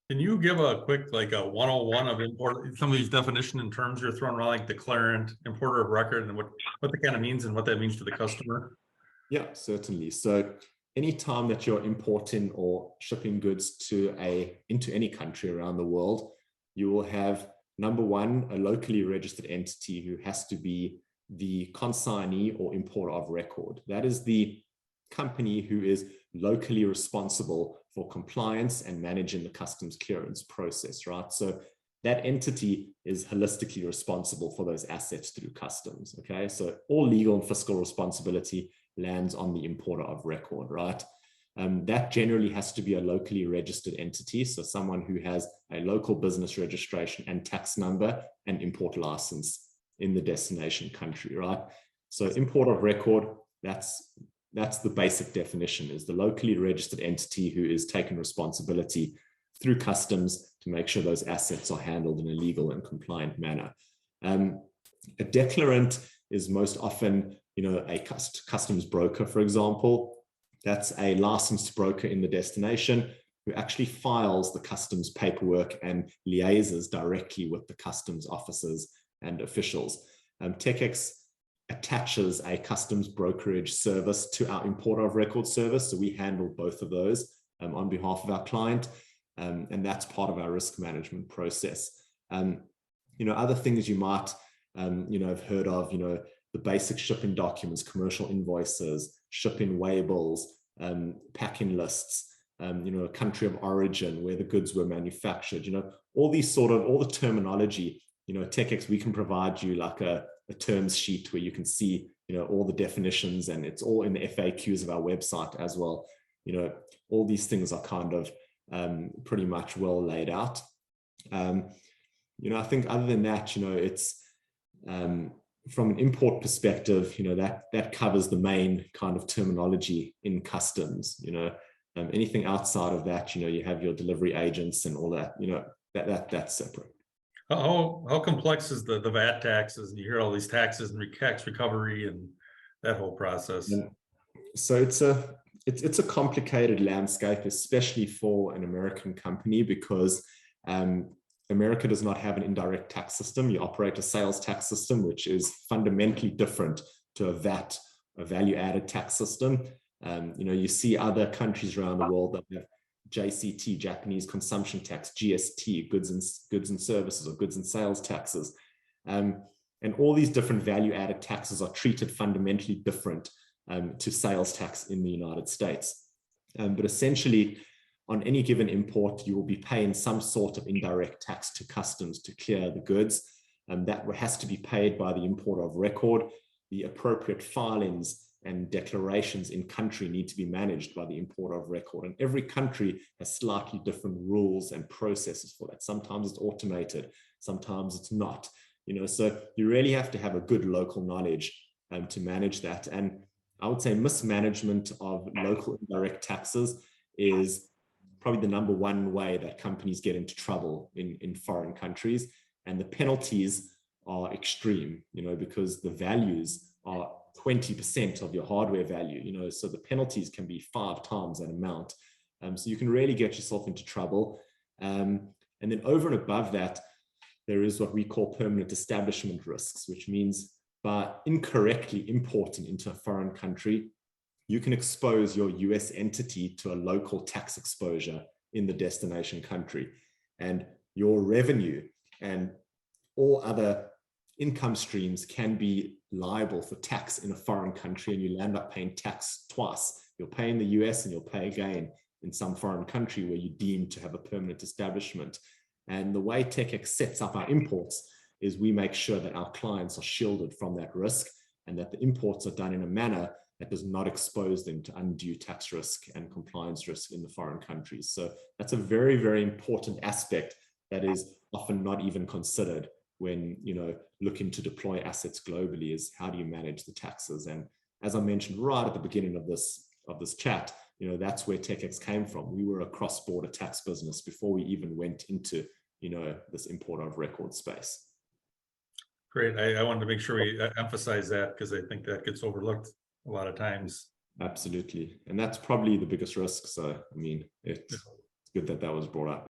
Can you give a quick, like a 101 of import, some of these definition and terms you're throwing around, like declarant, importer of record, and what that kind of means and what that means to the customer? Yeah, certainly. So anytime that you're importing or shipping goods into any country around the world, you will have, number one, a locally registered entity who has to be the consignee or importer of record. That is the company who is locally responsible for compliance and managing the customs clearance process, right? So that entity is holistically responsible for those assets through customs, okay? So all legal and fiscal responsibility lands on the importer of record, right? That generally has to be a locally registered entity, so someone who has a local business registration and tax number and import license in the destination country, right? So importer of record, that's the basic definition, is the locally registered entity who is taking responsibility through customs to make sure those assets are handled in a legal and compliant manner. A declarant is most often, a customs broker, for example. That's a licensed broker in the destination who actually files the customs paperwork and liaises directly with the customs officers and officials. TecEx attaches a customs brokerage service to our importer of record service, so we handle both of those on behalf of our client, and that's part of our risk management process. Other things you might have heard of, the basic shipping documents, commercial invoices, shipping waybills, packing lists, country of origin, where the goods were manufactured, all the terminology. TecEx, we can provide you like a terms sheet where you can see, all the definitions, and it's all in the FAQs of our website as well. All these things are kind of pretty much well laid out. I think other than that, it's from an import perspective, that covers the main kind of terminology in customs. Anything outside of that, you have your delivery agents and all that. That's separate. How complex is the VAT taxes? And you hear all these taxes and tax recovery and that whole process. So it's a complicated landscape, especially for an American company, because America does not have an indirect tax system. You operate a sales tax system, which is fundamentally different to a VAT, a value-added tax system. You see other countries around the world that have JCT, Japanese consumption tax, GST, goods and services, or goods and sales taxes. And all these different value-added taxes are treated fundamentally different to sales tax in the United States. But essentially, on any given import, you will be paying some sort of indirect tax to customs to clear the goods. That has to be paid by the importer of record. The appropriate filings and declarations in country need to be managed by the importer of record. And every country has slightly different rules and processes for that. Sometimes it's automated, sometimes it's not. So you really have to have a good local knowledge to manage that. And I would say mismanagement of local indirect taxes is probably the number one way that companies get into trouble in foreign countries. And the penalties are extreme, because the values are 20% of your hardware value, so the penalties can be 5 times that amount. So you can really get yourself into trouble. And then over and above that, there is what we call permanent establishment risks, which means by incorrectly importing into a foreign country, you can expose your US entity to a local tax exposure in the destination country, and your revenue and all other income streams can be liable for tax in a foreign country, and you'll end up paying tax twice. You'll pay in the US and you'll pay again in some foreign country where you deem to have a permanent establishment. And the way TecEx sets up our imports is we make sure that our clients are shielded from that risk, and that the imports are done in a manner that does not expose them to undue tax risk and compliance risk in the foreign countries. So that's a very, very important aspect that is often not even considered when looking to deploy assets globally, is how do you manage the taxes. And as I mentioned right at the beginning of this chat, that's where TecEx came from. We were a cross-border tax business before we even went into this importer of record space. Great. I wanted to make sure we emphasize that, because I think that gets overlooked a lot of times. Absolutely. And that's probably the biggest risk. So, I mean, it's good that was brought up.